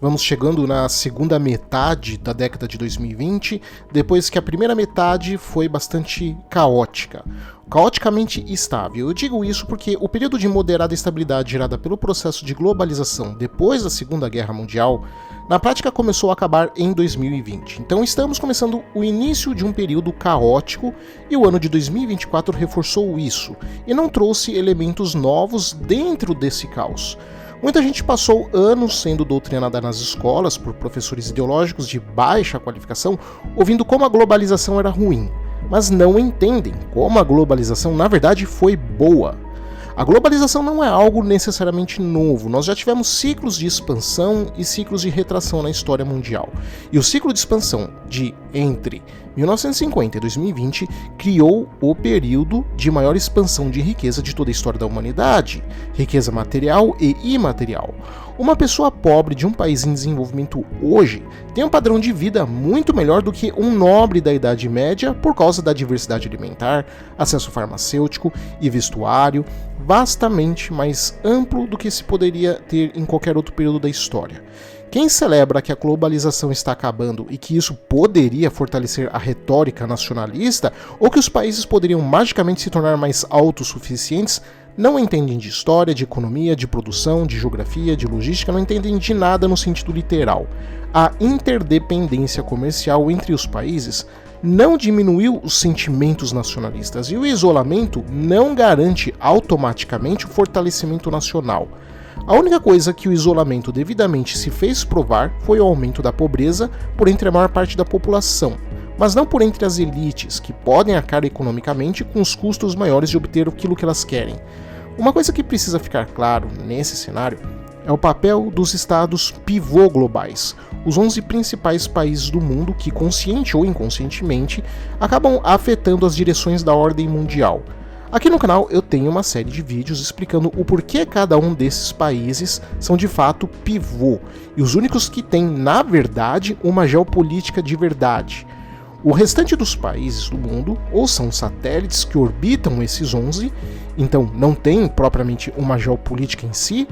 Vamos chegando na segunda metade da década de 2020, depois que a primeira metade foi bastante caótica. Caoticamente estável. Eu digo isso porque o período de moderada estabilidade gerada pelo processo de globalização depois da Segunda Guerra Mundial, na prática começou a acabar em 2020. Então estamos começando o início de um período caótico e o ano de 2024 reforçou isso e não trouxe elementos novos dentro desse caos. Muita gente passou anos sendo doutrinada nas escolas por professores ideológicos de baixa qualificação, ouvindo como a globalização era ruim, mas não entendem como a globalização na verdade foi boa. A globalização não é algo necessariamente novo, nós já tivemos ciclos de expansão e ciclos de retração na história mundial. E o ciclo de expansão de entre 1950 e 2020 criou o período de maior expansão de riqueza de toda a história da humanidade, riqueza material e imaterial. Uma pessoa pobre de um país em desenvolvimento hoje tem um padrão de vida muito melhor do que um nobre da Idade Média por causa da diversidade alimentar, acesso farmacêutico e vestuário, vastamente mais amplo do que se poderia ter em qualquer outro período da história. Quem celebra que a globalização está acabando e que isso poderia fortalecer a retórica nacionalista ou que os países poderiam magicamente se tornar mais autossuficientes não entendem de história, de economia, de produção, de geografia, de logística, não entendem de nada no sentido literal. A interdependência comercial entre os países não diminuiu os sentimentos nacionalistas e o isolamento não garante automaticamente o fortalecimento nacional. A única coisa que o isolamento devidamente se fez provar foi o aumento da pobreza por entre a maior parte da população, mas não por entre as elites, que podem arcar economicamente com os custos maiores de obter aquilo que elas querem. Uma coisa que precisa ficar claro nesse cenário é o papel dos estados pivô globais, os 11 principais países do mundo que, consciente ou inconscientemente, acabam afetando as direções da ordem mundial. Aqui no canal eu tenho uma série de vídeos explicando o porquê cada um desses países são de fato pivô, e os únicos que têm, na verdade, uma geopolítica de verdade. O restante dos países do mundo ou são satélites que orbitam esses 11, então não tem propriamente uma geopolítica em si,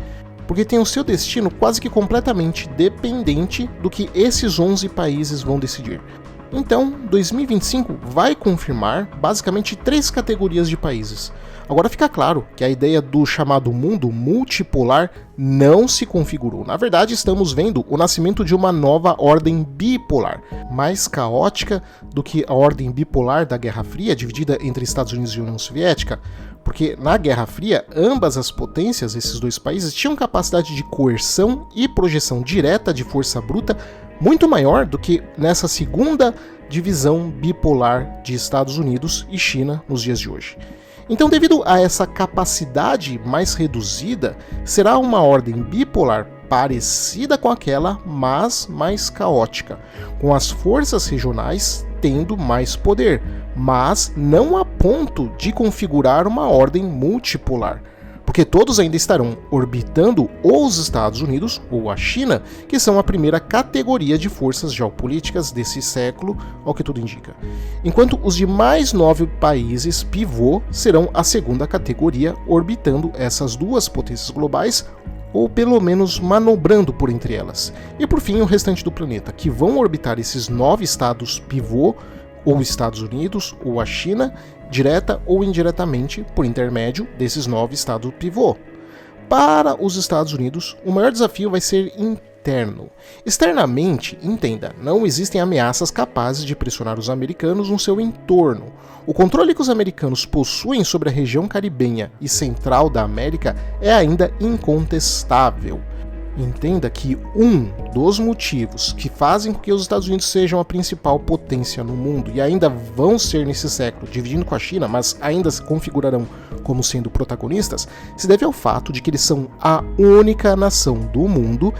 porque tem o seu destino quase que completamente dependente do que esses 11 países vão decidir. Então, 2025 vai confirmar basicamente 3 categorias de países. Agora fica claro que a ideia do chamado mundo multipolar não se configurou. Na verdade, estamos vendo o nascimento de uma nova ordem bipolar, mais caótica do que a ordem bipolar da Guerra Fria, dividida entre Estados Unidos e União Soviética, porque na Guerra Fria, ambas as potências, esses dois países, tinham capacidade de coerção e projeção direta de força bruta muito maior do que nessa segunda divisão bipolar de Estados Unidos e China nos dias de hoje. Então, devido a essa capacidade mais reduzida, será uma ordem bipolar parecida com aquela, mas mais caótica, com as forças regionais tendo mais poder, mas não a ponto de configurar uma ordem multipolar, porque todos ainda estarão orbitando ou os Estados Unidos ou a China, que são a primeira categoria de forças geopolíticas desse século, ao que tudo indica. Enquanto os demais 9 países pivô serão a segunda categoria, orbitando essas duas potências globais, ou pelo menos manobrando por entre elas. E por fim, o restante do planeta, que vão orbitar esses 9 estados pivô, ou Estados Unidos ou a China, direta ou indiretamente por intermédio desses 9 estados pivô. Para os Estados Unidos, o maior desafio vai ser interno. Externamente, entenda, não existem ameaças capazes de pressionar os americanos no seu entorno. O controle que os americanos possuem sobre a região caribenha e central da América é ainda incontestável. Entenda que um dos motivos que fazem com que os Estados Unidos sejam a principal potência no mundo e ainda vão ser nesse século, dividindo com a China, mas ainda se configurarão como sendo protagonistas, se deve ao fato de que eles são a única nação do mundo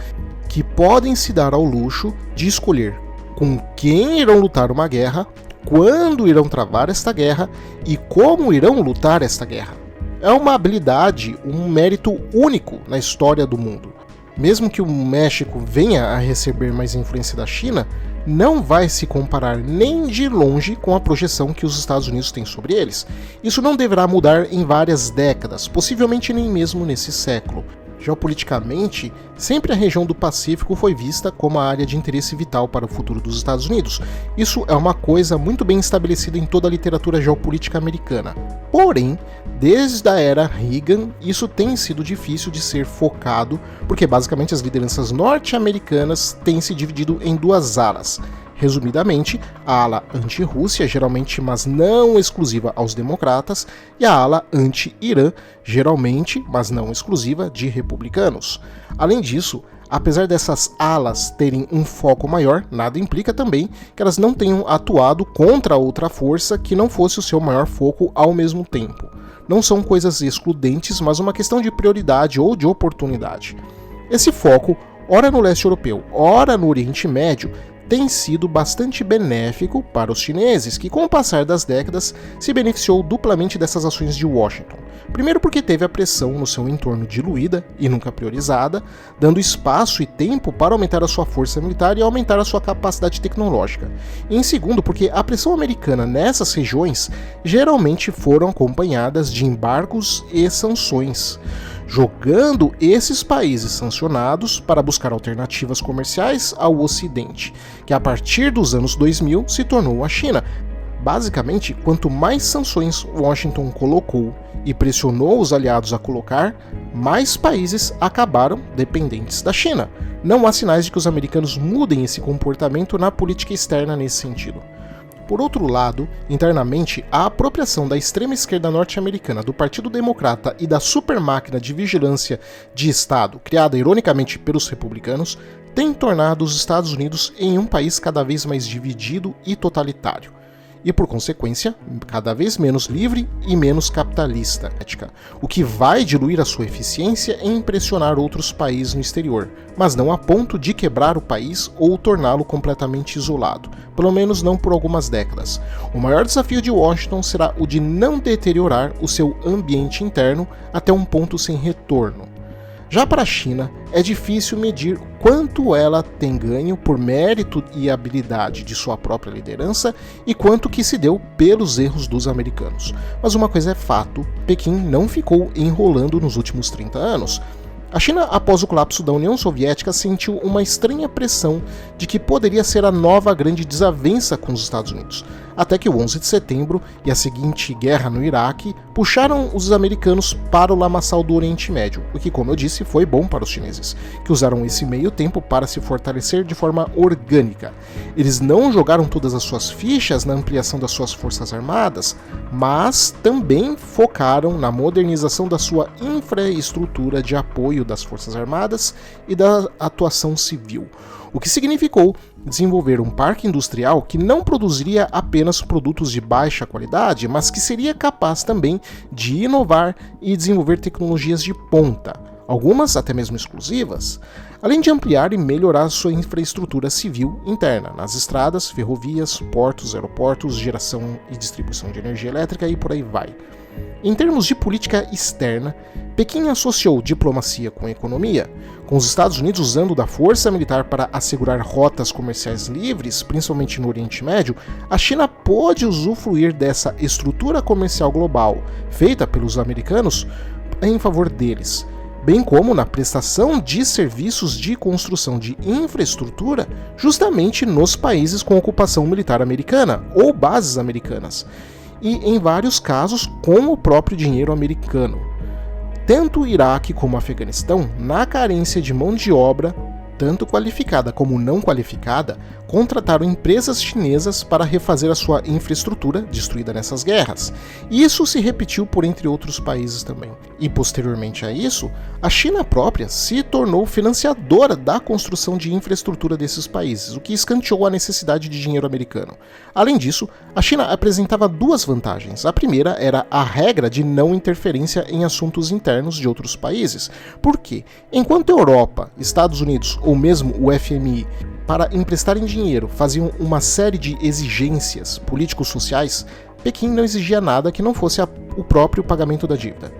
que podem se dar ao luxo de escolher com quem irão lutar uma guerra, quando irão travar esta guerra e como irão lutar esta guerra. É uma habilidade, um mérito único na história do mundo. Mesmo que o México venha a receber mais influência da China, não vai se comparar nem de longe com a projeção que os Estados Unidos têm sobre eles. Isso não deverá mudar em várias décadas, possivelmente nem mesmo nesse século. Geopoliticamente, sempre a região do Pacífico foi vista como a área de interesse vital para o futuro dos Estados Unidos. Isso é uma coisa muito bem estabelecida em toda a literatura geopolítica americana. Porém, desde a era Reagan, isso tem sido difícil de ser focado, porque basicamente as lideranças norte-americanas têm se dividido em duas alas. Resumidamente, a ala anti-Rússia, geralmente, mas não exclusiva aos democratas, e a ala anti-Irã, geralmente, mas não exclusiva, de republicanos. Além disso, apesar dessas alas terem um foco maior, nada implica também que elas não tenham atuado contra outra força que não fosse o seu maior foco ao mesmo tempo. Não são coisas excludentes, mas uma questão de prioridade ou de oportunidade. Esse foco, ora no leste europeu, ora no Oriente Médio, tem sido bastante benéfico para os chineses, que com o passar das décadas se beneficiou duplamente dessas ações de Washington. Primeiro porque teve a pressão no seu entorno diluída e nunca priorizada, dando espaço e tempo para aumentar a sua força militar e aumentar a sua capacidade tecnológica. E em segundo porque a pressão americana nessas regiões geralmente foram acompanhadas de embargos e sanções, jogando esses países sancionados para buscar alternativas comerciais ao Ocidente, que a partir dos anos 2000 se tornou a China. Basicamente, quanto mais sanções Washington colocou e pressionou os aliados a colocar, mais países acabaram dependentes da China. Não há sinais de que os americanos mudem esse comportamento na política externa nesse sentido. Por outro lado, internamente, a apropriação da extrema-esquerda norte-americana do Partido Democrata e da supermáquina de vigilância de Estado, criada ironicamente pelos republicanos, tem tornado os Estados Unidos em um país cada vez mais dividido e totalitário. E, por consequência, cada vez menos livre e menos capitalista, o que vai diluir a sua eficiência em impressionar outros países no exterior, mas não a ponto de quebrar o país ou torná-lo completamente isolado, pelo menos não por algumas décadas. O maior desafio de Washington será o de não deteriorar o seu ambiente interno até um ponto sem retorno. Já para a China, é difícil medir quanto ela tem ganho por mérito e habilidade de sua própria liderança e quanto que se deu pelos erros dos americanos. Mas uma coisa é fato, Pequim não ficou enrolando nos últimos 30 anos. A China, após o colapso da União Soviética, sentiu uma estranha pressão de que poderia ser a nova grande desavença com os Estados Unidos, até que o 11 de setembro e a seguinte guerra no Iraque puxaram os americanos para o lamaçal do Oriente Médio, o que, como eu disse, foi bom para os chineses, que usaram esse meio tempo para se fortalecer de forma orgânica. Eles não jogaram todas as suas fichas na ampliação das suas forças armadas, mas também focaram na modernização da sua infraestrutura de apoio das forças armadas e da atuação civil, o que significou desenvolver um parque industrial que não produziria apenas produtos de baixa qualidade, mas que seria capaz também de inovar e desenvolver tecnologias de ponta, algumas até mesmo exclusivas, além de ampliar e melhorar sua infraestrutura civil interna, nas estradas, ferrovias, portos, aeroportos, geração e distribuição de energia elétrica e por aí vai. Em termos de política externa, Pequim associou diplomacia com economia, com os Estados Unidos usando da força militar para assegurar rotas comerciais livres, principalmente no Oriente Médio. A China pôde usufruir dessa estrutura comercial global feita pelos americanos em favor deles, bem como na prestação de serviços de construção de infraestrutura justamente nos países com ocupação militar americana ou bases americanas, e em vários casos com o próprio dinheiro americano. Tanto o Iraque como o Afeganistão, na carência de mão de obra, tanto qualificada como não qualificada, contrataram empresas chinesas para refazer a sua infraestrutura destruída nessas guerras. E isso se repetiu por entre outros países também. E posteriormente a isso, a China própria se tornou financiadora da construção de infraestrutura desses países, o que escanteou a necessidade de dinheiro americano. Além disso, a China apresentava duas vantagens. A primeira era a regra de não interferência em assuntos internos de outros países. Por quê? Enquanto a Europa, Estados Unidos ou mesmo o FMI, para emprestarem dinheiro, faziam uma série de exigências político-sociais, Pequim não exigia nada que não fosse o próprio pagamento da dívida.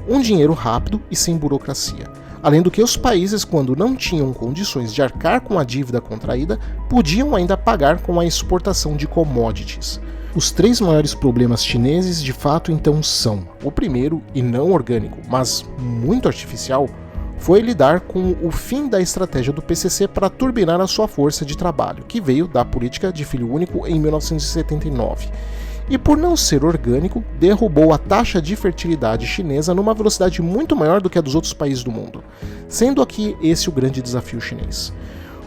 Um dinheiro rápido e sem burocracia. Além do que os países, quando não tinham condições de arcar com a dívida contraída, podiam ainda pagar com a exportação de commodities. Os três maiores problemas chineses de fato então são: o primeiro, e não orgânico, mas muito artificial, foi lidar com o fim da estratégia do PCC para turbinar a sua força de trabalho, que veio da política de filho único em 1979. E por não ser orgânico, derrubou a taxa de fertilidade chinesa numa velocidade muito maior do que a dos outros países do mundo, sendo aqui esse o grande desafio chinês.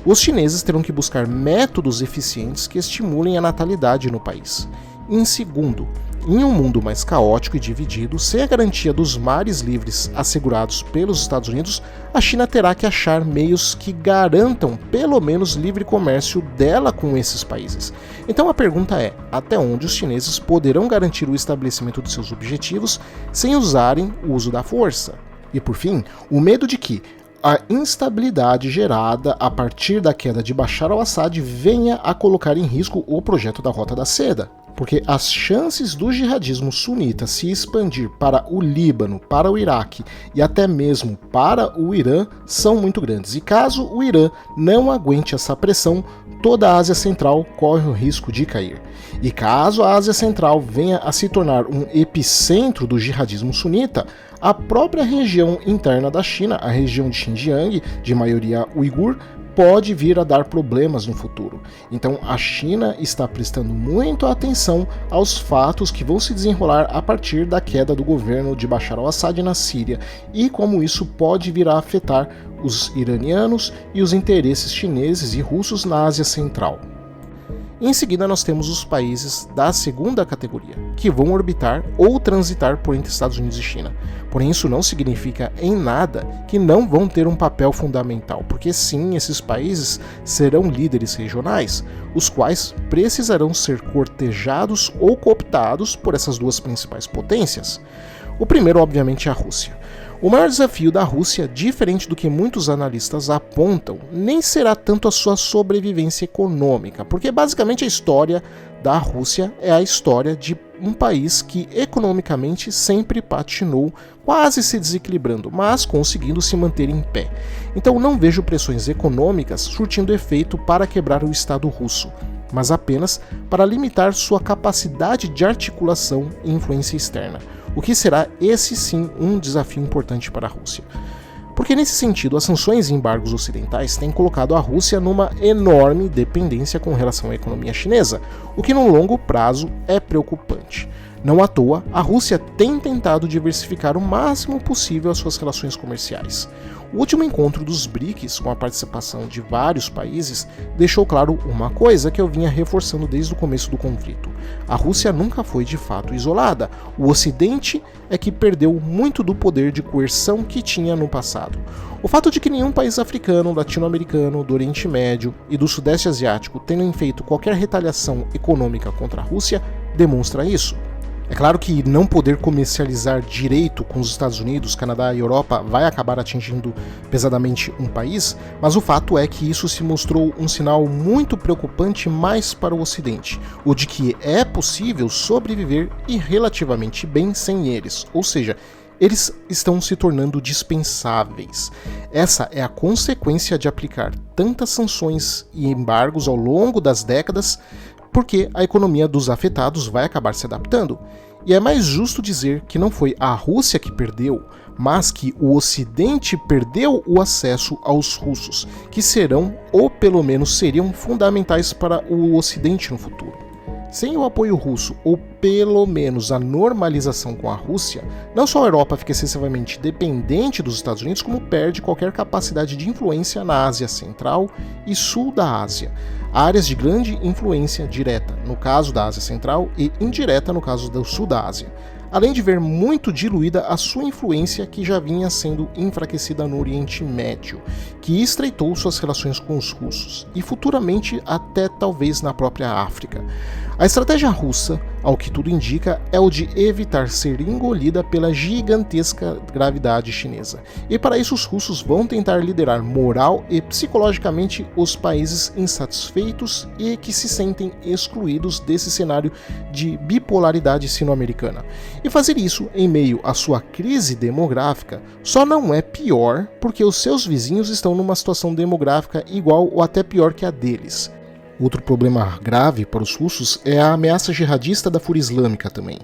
Os chineses terão que buscar métodos eficientes que estimulem a natalidade no país. Em segundo, em um mundo mais caótico e dividido, sem a garantia dos mares livres assegurados pelos Estados Unidos, a China terá que achar meios que garantam pelo menos livre comércio dela com esses países. Então a pergunta é, até onde os chineses poderão garantir o estabelecimento de seus objetivos sem usarem o uso da força? E por fim, o medo de que a instabilidade gerada a partir da queda de Bashar al-Assad venha a colocar em risco o projeto da Rota da Seda. Porque as chances do jihadismo sunita se expandir para o Líbano, para o Iraque e até mesmo para o Irã são muito grandes. E caso o Irã não aguente essa pressão, toda a Ásia Central corre o risco de cair. E caso a Ásia Central venha a se tornar um epicentro do jihadismo sunita, a própria região interna da China, a região de Xinjiang, de maioria uigur, pode vir a dar problemas no futuro. Então a China está prestando muita atenção aos fatos que vão se desenrolar a partir da queda do governo de Bashar al-Assad na Síria e como isso pode vir a afetar os iranianos e os interesses chineses e russos na Ásia Central. Em seguida, nós temos os países da segunda categoria, que vão orbitar ou transitar por entre Estados Unidos e China. Porém, isso não significa em nada que não vão ter um papel fundamental, porque sim, esses países serão líderes regionais, os quais precisarão ser cortejados ou cooptados por essas duas principais potências. O primeiro, obviamente, é a Rússia. O maior desafio da Rússia, diferente do que muitos analistas apontam, nem será tanto a sua sobrevivência econômica, porque basicamente a história da Rússia é a história de um país que economicamente sempre patinou, quase se desequilibrando, mas conseguindo se manter em pé. Então não vejo pressões econômicas surtindo efeito para quebrar o Estado russo, mas apenas para limitar sua capacidade de articulação e influência externa. O que será, esse sim, um desafio importante para a Rússia. Porque nesse sentido, as sanções e embargos ocidentais têm colocado a Rússia numa enorme dependência com relação à economia chinesa, o que no longo prazo é preocupante. Não à toa, a Rússia tem tentado diversificar o máximo possível as suas relações comerciais. O último encontro dos BRICS, com a participação de vários países, deixou claro uma coisa que eu vinha reforçando desde o começo do conflito. A Rússia nunca foi de fato isolada. O Ocidente é que perdeu muito do poder de coerção que tinha no passado. O fato de que nenhum país africano, latino-americano, do Oriente Médio e do Sudeste Asiático tenham feito qualquer retaliação econômica contra a Rússia demonstra isso. É claro que não poder comercializar direito com os Estados Unidos, Canadá e Europa vai acabar atingindo pesadamente um país, mas o fato é que isso se mostrou um sinal muito preocupante mais para o Ocidente, o de que é possível sobreviver e relativamente bem sem eles, ou seja, eles estão se tornando dispensáveis. Essa é a consequência de aplicar tantas sanções e embargos ao longo das décadas, porque a economia dos afetados vai acabar se adaptando. E é mais justo dizer que não foi a Rússia que perdeu, mas que o Ocidente perdeu o acesso aos russos, que serão, ou pelo menos seriam, fundamentais para o Ocidente no futuro. Sem o apoio russo, ou pelo menos a normalização com a Rússia, não só a Europa fica excessivamente dependente dos Estados Unidos, como perde qualquer capacidade de influência na Ásia Central e Sul da Ásia, áreas de grande influência direta, no caso da Ásia Central, e indireta no caso do Sul da Ásia, além de ver muito diluída a sua influência que já vinha sendo enfraquecida no Oriente Médio, que estreitou suas relações com os russos, e futuramente até talvez na própria África. A estratégia russa, ao que tudo indica, é o de evitar ser engolida pela gigantesca gravidade chinesa. E para isso os russos vão tentar liderar moral e psicologicamente os países insatisfeitos e que se sentem excluídos desse cenário de bipolaridade sino-americana. E fazer isso em meio à sua crise demográfica só não é pior porque os seus vizinhos estão numa situação demográfica igual ou até pior que a deles. Outro problema grave para os russos é a ameaça jihadista da Fúria Islâmica também.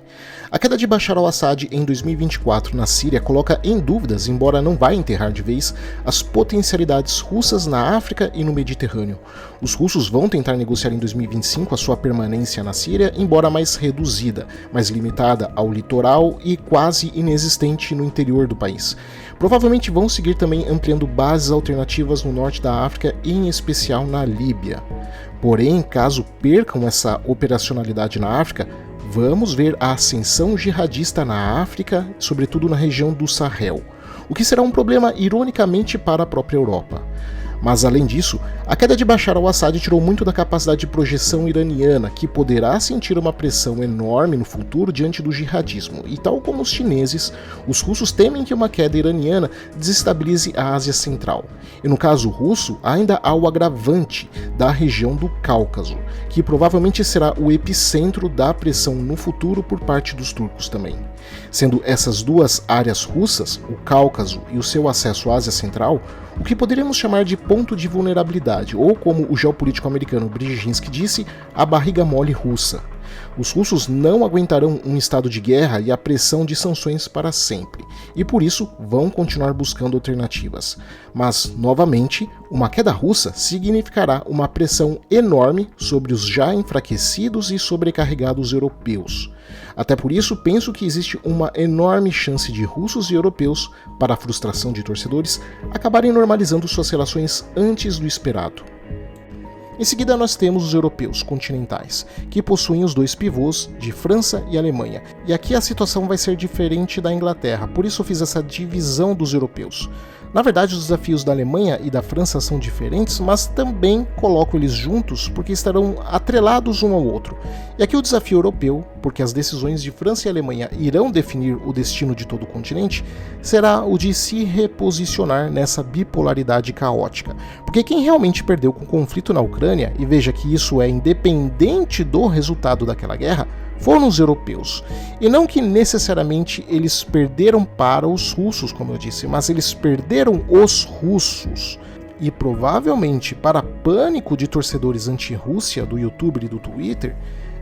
A queda de Bashar al-Assad em 2024 na Síria coloca em dúvidas, embora não vá enterrar de vez, as potencialidades russas na África e no Mediterrâneo. Os russos vão tentar negociar em 2025 a sua permanência na Síria, embora mais reduzida, mais limitada ao litoral e quase inexistente no interior do país. Provavelmente vão seguir também ampliando bases alternativas no norte da África e em especial na Líbia. Porém, caso percam essa operacionalidade na África, vamos ver a ascensão jihadista na África, sobretudo na região do Sahel, o que será um problema ironicamente para a própria Europa. Mas além disso, a queda de Bashar al-Assad tirou muito da capacidade de projeção iraniana, que poderá sentir uma pressão enorme no futuro diante do jihadismo, e tal como os chineses, os russos temem que uma queda iraniana desestabilize a Ásia Central. E no caso russo, ainda há o agravante da região do Cáucaso, que provavelmente será o epicentro da pressão no futuro por parte dos turcos também. Sendo essas duas áreas russas, o Cáucaso e o seu acesso à Ásia Central, o que poderíamos chamar de ponto de vulnerabilidade, ou como o geopolítico americano Brzezinski disse, a barriga mole russa. Os russos não aguentarão um estado de guerra e a pressão de sanções para sempre, e por isso vão continuar buscando alternativas. Mas, novamente, uma queda russa significará uma pressão enorme sobre os já enfraquecidos e sobrecarregados europeus. Até por isso, penso que existe uma enorme chance de russos e europeus, para a frustração de torcedores, acabarem normalizando suas relações antes do esperado. Em seguida, nós temos os europeus continentais, que possuem os dois pivôs de França e Alemanha. E aqui a situação vai ser diferente da Inglaterra, por isso eu fiz essa divisão dos europeus. Na verdade, os desafios da Alemanha e da França são diferentes, mas também coloco eles juntos porque estarão atrelados um ao outro. E aqui o desafio europeu, porque as decisões de França e Alemanha irão definir o destino de todo o continente, será o de se reposicionar nessa bipolaridade caótica. Porque quem realmente perdeu com o conflito na Ucrânia, e veja que isso é independente do resultado daquela guerra, foram os europeus. E não que necessariamente eles perderam para os russos, como eu disse, mas eles perderam os russos. E provavelmente, para pânico de torcedores anti-Rússia do YouTube e do Twitter,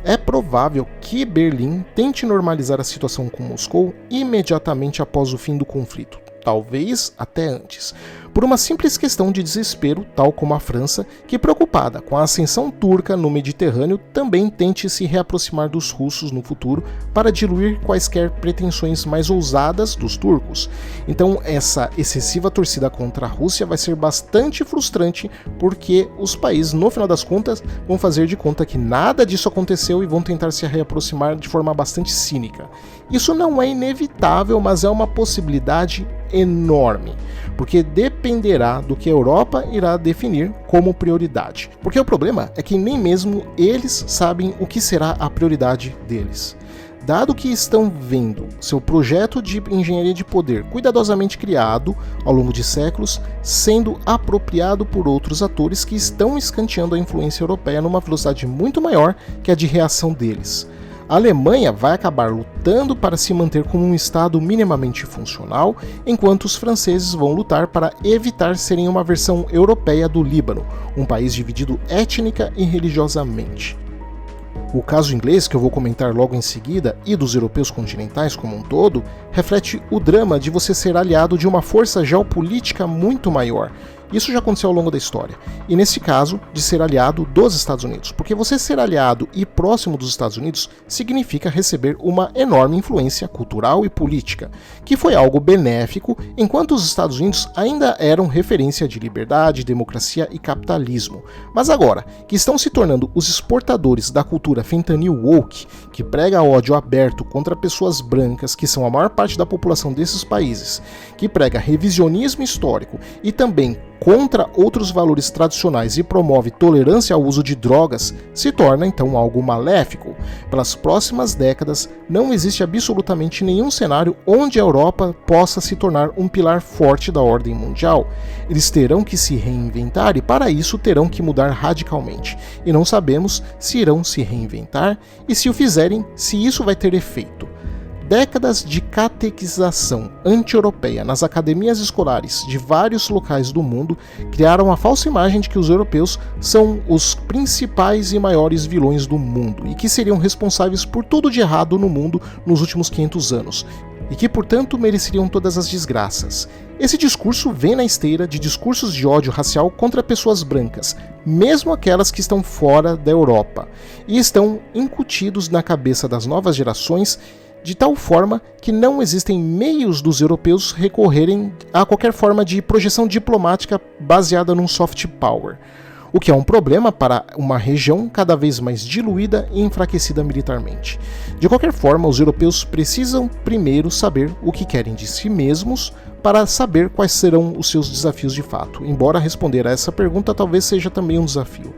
é provável que Berlim tente normalizar a situação com Moscou imediatamente após o fim do conflito. Talvez até antes, por uma simples questão de desespero, tal como a França, que preocupada com a ascensão turca no Mediterrâneo também tente se reaproximar dos russos no futuro para diluir quaisquer pretensões mais ousadas dos turcos. Então essa excessiva torcida contra a Rússia vai ser bastante frustrante, porque os países, no final das contas, vão fazer de conta que nada disso aconteceu e vão tentar se reaproximar de forma bastante cínica. Isso não é inevitável, mas é uma possibilidade enorme, porque dependerá do que a Europa irá definir como prioridade. Porque o problema é que nem mesmo eles sabem o que será a prioridade deles. Dado que estão vendo seu projeto de engenharia de poder cuidadosamente criado ao longo de séculos sendo apropriado por outros atores que estão escanteando a influência europeia numa velocidade muito maior que a de reação deles. A Alemanha vai acabar lutando para se manter como um Estado minimamente funcional, enquanto os franceses vão lutar para evitar serem uma versão europeia do Líbano, um país dividido étnica e religiosamente. O caso inglês, que eu vou comentar logo em seguida, e dos europeus continentais como um todo, reflete o drama de você ser aliado de uma força geopolítica muito maior. Isso já aconteceu ao longo da história. E nesse caso, de ser aliado dos Estados Unidos. Porque você ser aliado e próximo dos Estados Unidos significa receber uma enorme influência cultural e política, que foi algo benéfico enquanto os Estados Unidos ainda eram referência de liberdade, democracia e capitalismo. Mas agora, que estão se tornando os exportadores da cultura fentanyl woke, que prega ódio aberto contra pessoas brancas, que são a maior parte da população desses países, que prega revisionismo histórico e também contra outros valores tradicionais e promove tolerância ao uso de drogas, se torna então algo maléfico. Pelas próximas décadas, não existe absolutamente nenhum cenário onde a Europa possa se tornar um pilar forte da ordem mundial. Eles terão que se reinventar e para isso terão que mudar radicalmente. E não sabemos se irão se reinventar e se o fizerem, se isso vai ter efeito. Décadas de catequização anti-europeia nas academias escolares de vários locais do mundo criaram a falsa imagem de que os europeus são os principais e maiores vilões do mundo e que seriam responsáveis por tudo de errado no mundo nos últimos 500 anos e que, portanto, mereceriam todas as desgraças. Esse discurso vem na esteira de discursos de ódio racial contra pessoas brancas, mesmo aquelas que estão fora da Europa, e estão incutidos na cabeça das novas gerações de tal forma que não existem meios dos europeus recorrerem a qualquer forma de projeção diplomática baseada num soft power, o que é um problema para uma região cada vez mais diluída e enfraquecida militarmente. De qualquer forma, os europeus precisam primeiro saber o que querem de si mesmos para saber quais serão os seus desafios de fato, embora responder a essa pergunta talvez seja também um desafio.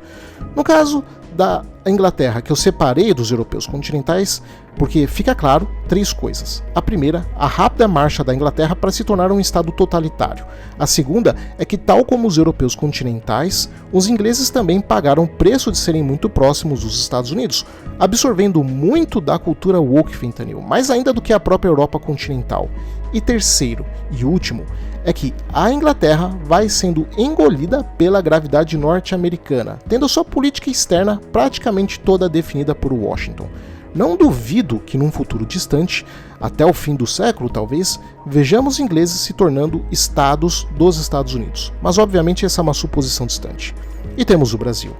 No caso da Inglaterra, que eu separei dos europeus continentais, porque fica claro 3 coisas. A primeira, a rápida marcha da Inglaterra para se tornar um estado totalitário. A segunda é que, tal como os europeus continentais, os ingleses também pagaram o preço de serem muito próximos dos Estados Unidos, absorvendo muito da cultura woke fentanil, mais ainda do que a própria Europa continental. E terceiro e último é que a Inglaterra vai sendo engolida pela gravidade norte-americana, tendo sua política externa praticamente toda definida por Washington. Não duvido que num futuro distante, até o fim do século talvez, vejamos ingleses se tornando estados dos Estados Unidos, mas obviamente essa é uma suposição distante. E temos o Brasil.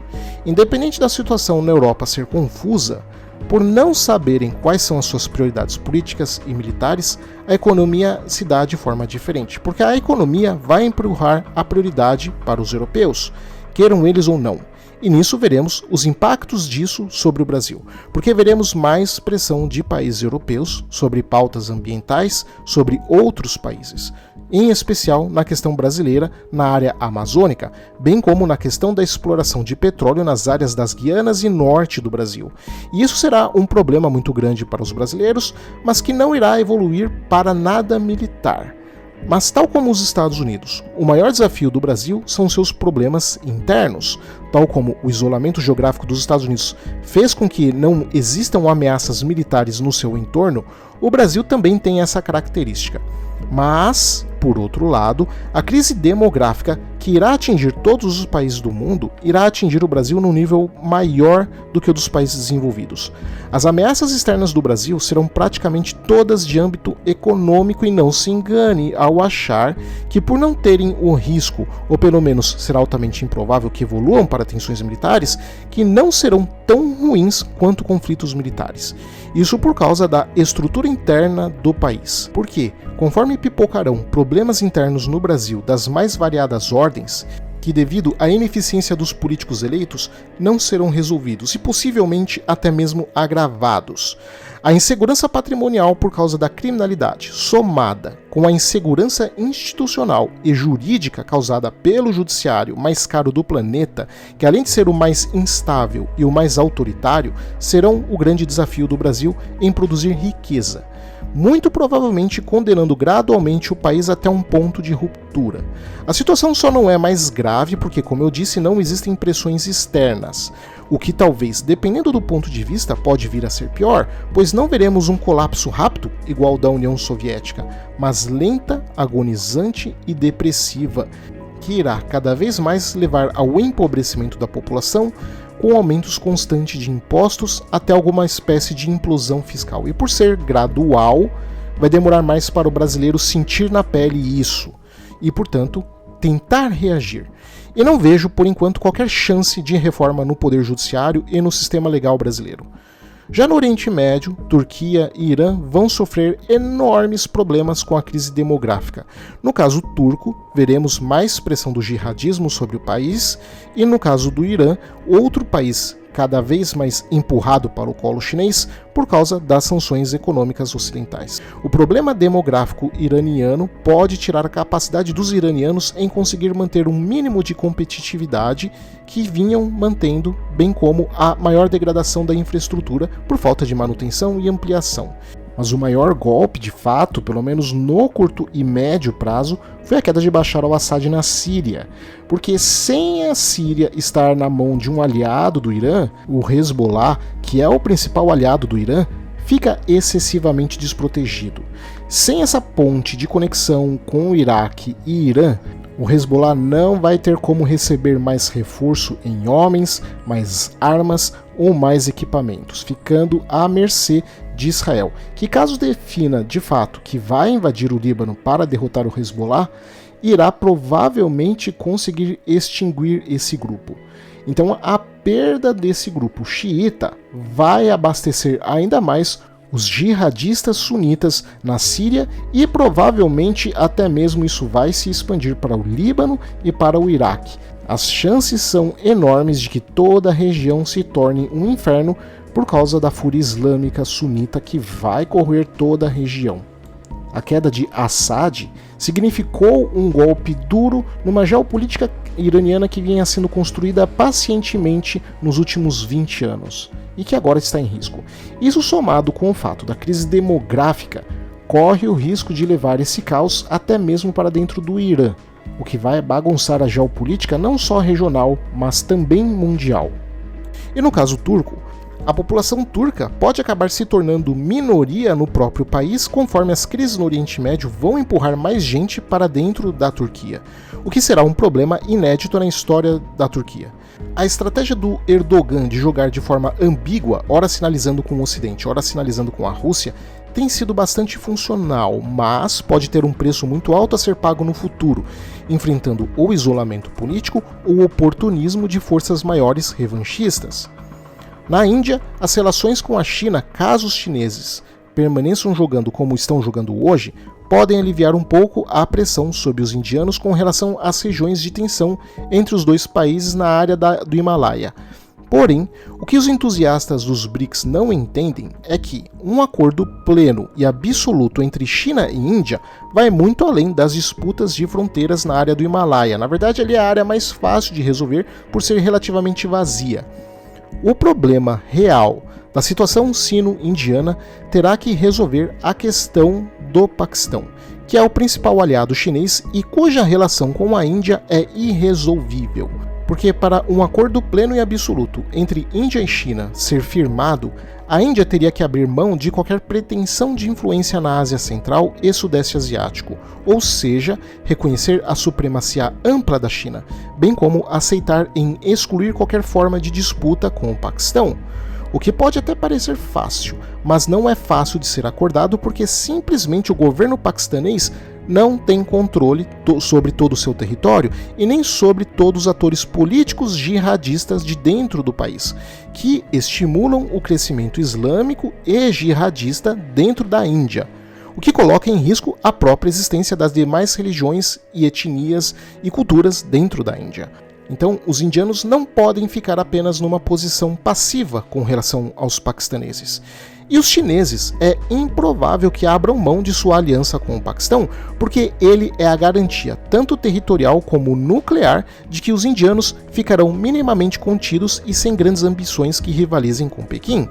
Independente da situação na Europa ser confusa, por não saberem quais são as suas prioridades políticas e militares, a economia se dá de forma diferente, porque a economia vai empurrar a prioridade para os europeus, queiram eles ou não. E nisso veremos os impactos disso sobre o Brasil, porque veremos mais pressão de países europeus sobre pautas ambientais sobre outros países, em especial na questão brasileira, na área amazônica, bem como na questão da exploração de petróleo nas áreas das Guianas e norte do Brasil. E isso será um problema muito grande para os brasileiros, mas que não irá evoluir para nada militar. Mas, tal como os Estados Unidos, o maior desafio do Brasil são seus problemas internos. Tal como o isolamento geográfico dos Estados Unidos fez com que não existam ameaças militares no seu entorno, o Brasil também tem essa característica. Mas, por outro lado, a crise demográfica que irá atingir todos os países do mundo irá atingir o Brasil num nível maior do que o dos países desenvolvidos. As ameaças externas do Brasil serão praticamente todas de âmbito econômico e não se engane ao achar que, por não terem o risco, ou pelo menos será altamente improvável que evoluam para tensões militares, que não serão tão ruins quanto conflitos militares. Isso por causa da estrutura interna do país. Por quê? Conforme pipocarão problemas internos no Brasil das mais variadas ordens, que devido à ineficiência dos políticos eleitos não serão resolvidos e possivelmente até mesmo agravados. A insegurança patrimonial por causa da criminalidade, somada com a insegurança institucional e jurídica causada pelo judiciário mais caro do planeta, que além de ser o mais instável e o mais autoritário, serão o grande desafio do Brasil em produzir riqueza, muito provavelmente condenando gradualmente o país até um ponto de ruptura. A situação só não é mais grave porque, como eu disse, não existem pressões externas, o que talvez, dependendo do ponto de vista, pode vir a ser pior, pois não veremos um colapso rápido igual ao da União Soviética, mas lenta, agonizante e depressiva, que irá cada vez mais levar ao empobrecimento da população, com aumentos constantes de impostos até alguma espécie de implosão fiscal. E por ser gradual, vai demorar mais para o brasileiro sentir na pele isso e, portanto, tentar reagir. E não vejo, por enquanto, qualquer chance de reforma no poder judiciário e no sistema legal brasileiro. Já no Oriente Médio, Turquia e Irã vão sofrer enormes problemas com a crise demográfica. No caso turco, veremos mais pressão do jihadismo sobre o país, e no caso do Irã, outro país cada vez mais empurrado para o colo chinês por causa das sanções econômicas ocidentais. O problema demográfico iraniano pode tirar a capacidade dos iranianos em conseguir manter um mínimo de competitividade que vinham mantendo, bem como a maior degradação da infraestrutura por falta de manutenção e ampliação. Mas o maior golpe, de fato, pelo menos no curto e médio prazo, foi a queda de Bashar al-Assad na Síria. Porque sem a Síria estar na mão de um aliado do Irã, o Hezbollah, que é o principal aliado do Irã, fica excessivamente desprotegido. Sem essa ponte de conexão com o Iraque e Irã, o Hezbollah não vai ter como receber mais reforço em homens, mais armas ou mais equipamentos, ficando à mercê de Israel, que caso defina de fato que vai invadir o Líbano para derrotar o Hezbollah, irá provavelmente conseguir extinguir esse grupo. Então a perda desse grupo xiita vai abastecer ainda mais os jihadistas sunitas na Síria e provavelmente até mesmo isso vai se expandir para o Líbano e para o Iraque. As chances são enormes de que toda a região se torne um inferno por causa da fúria islâmica sunita que vai corroer toda a região. A queda de Assad significou um golpe duro numa geopolítica iraniana que vinha sendo construída pacientemente nos últimos 20 anos e que agora está em risco. Isso somado com o fato da crise demográfica, corre o risco de levar esse caos até mesmo para dentro do Irã, o que vai bagunçar a geopolítica não só regional, mas também mundial. E no caso turco, a população turca pode acabar se tornando minoria no próprio país conforme as crises no Oriente Médio vão empurrar mais gente para dentro da Turquia, o que será um problema inédito na história da Turquia. A estratégia do Erdogan de jogar de forma ambígua, ora sinalizando com o Ocidente, ora sinalizando com a Rússia, tem sido bastante funcional, mas pode ter um preço muito alto a ser pago no futuro, enfrentando ou isolamento político ou oportunismo de forças maiores revanchistas. Na Índia, as relações com a China, caso os chineses permaneçam jogando como estão jogando hoje, podem aliviar um pouco a pressão sobre os indianos com relação às regiões de tensão entre os dois países na área do Himalaia. Porém, o que os entusiastas dos BRICS não entendem é que um acordo pleno e absoluto entre China e Índia vai muito além das disputas de fronteiras na área do Himalaia. Na verdade, ali é a área mais fácil de resolver por ser relativamente vazia. O problema real da situação sino-indiana terá que resolver a questão do Paquistão, que é o principal aliado chinês e cuja relação com a Índia é irresolvível. Porque para um acordo pleno e absoluto entre Índia e China ser firmado, a Índia teria que abrir mão de qualquer pretensão de influência na Ásia Central e Sudeste Asiático, ou seja, reconhecer a supremacia ampla da China, bem como aceitar em excluir qualquer forma de disputa com o Paquistão. O que pode até parecer fácil, mas não é fácil de ser acordado porque simplesmente o governo paquistanês não tem controle sobre todo o seu território e nem sobre todos os atores políticos jihadistas de dentro do país, que estimulam o crescimento islâmico e jihadista dentro da Índia, o que coloca em risco a própria existência das demais religiões e etnias e culturas dentro da Índia. Então, os indianos não podem ficar apenas numa posição passiva com relação aos paquistaneses. E os chineses, é improvável que abram mão de sua aliança com o Paquistão, porque ele é a garantia, tanto territorial como nuclear, de que os indianos ficarão minimamente contidos e sem grandes ambições que rivalizem com Pequim.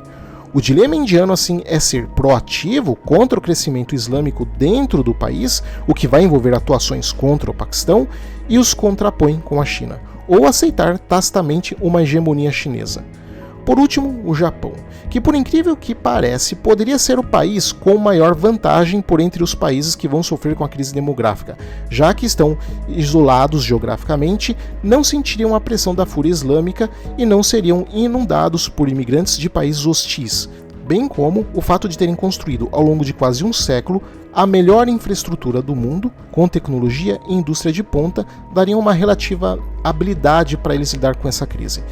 O dilema indiano, assim, é ser proativo contra o crescimento islâmico dentro do país, o que vai envolver atuações contra o Paquistão, e os contrapõe com a China, ou aceitar tacitamente uma hegemonia chinesa. Por último, o Japão, que por incrível que pareça, poderia ser o país com maior vantagem por entre os países que vão sofrer com a crise demográfica, já que estão isolados geograficamente, não sentiriam a pressão da fúria islâmica e não seriam inundados por imigrantes de países hostis, bem como o fato de terem construído ao longo de quase um século a melhor infraestrutura do mundo, com tecnologia e indústria de ponta, daria uma relativa habilidade para eles lidar com essa crise,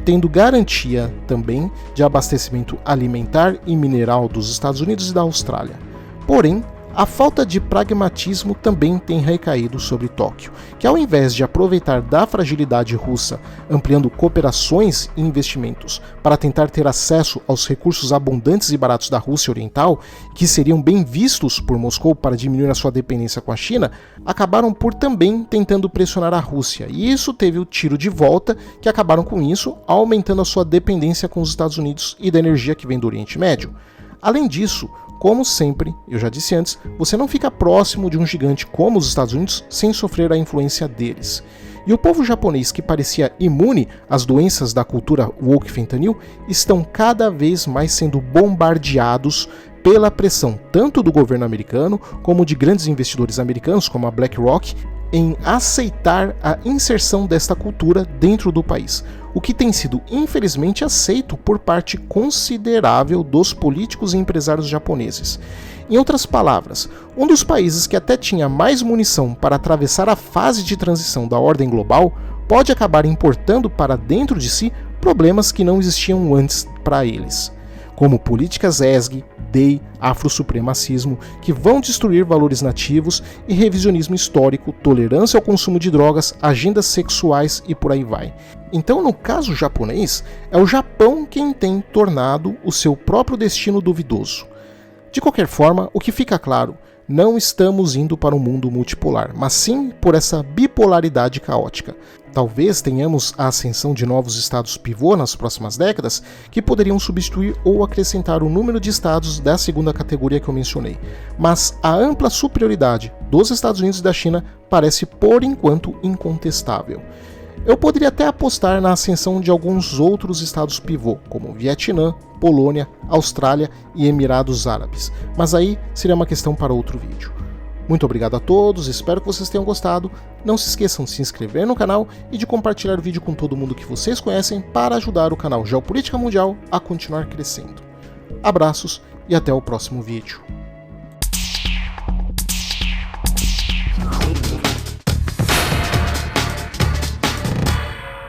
tendo garantia também de abastecimento alimentar e mineral dos Estados Unidos e da Austrália. Porém, a falta de pragmatismo também tem recaído sobre Tóquio, que ao invés de aproveitar da fragilidade russa, ampliando cooperações e investimentos para tentar ter acesso aos recursos abundantes e baratos da Rússia Oriental, que seriam bem vistos por Moscou para diminuir a sua dependência com a China, acabaram por também tentando pressionar a Rússia, e isso teve o tiro de volta, que acabaram com isso, aumentando a sua dependência com os Estados Unidos e da energia que vem do Oriente Médio. Além disso, como sempre, eu já disse antes, você não fica próximo de um gigante como os Estados Unidos sem sofrer a influência deles. E o povo japonês, que parecia imune às doenças da cultura woke fentanil, estão cada vez mais sendo bombardeados pela pressão tanto do governo americano como de grandes investidores americanos como a BlackRock em aceitar a inserção desta cultura dentro do país, o que tem sido infelizmente aceito por parte considerável dos políticos e empresários japoneses. Em outras palavras, um dos países que até tinha mais munição para atravessar a fase de transição da ordem global pode acabar importando para dentro de si problemas que não existiam antes para eles, como políticas ESG, DEI, afrosupremacismo, que vão destruir valores nativos e revisionismo histórico, tolerância ao consumo de drogas, agendas sexuais e por aí vai. Então, no caso japonês, é o Japão quem tem tornado o seu próprio destino duvidoso. De qualquer forma, o que fica claro, não estamos indo para um mundo multipolar, mas sim por essa bipolaridade caótica. Talvez tenhamos a ascensão de novos estados pivô nas próximas décadas que poderiam substituir ou acrescentar o número de estados da segunda categoria que eu mencionei. Mas a ampla superioridade dos Estados Unidos e da China parece por enquanto incontestável. Eu poderia até apostar na ascensão de alguns outros estados pivô, como Vietnã, Polônia, Austrália e Emirados Árabes, mas aí seria uma questão para outro vídeo. Muito obrigado a todos, espero que vocês tenham gostado. Não se esqueçam de se inscrever no canal e de compartilhar o vídeo com todo mundo que vocês conhecem para ajudar o canal Geopolítica Mundial a continuar crescendo. Abraços e até o próximo vídeo.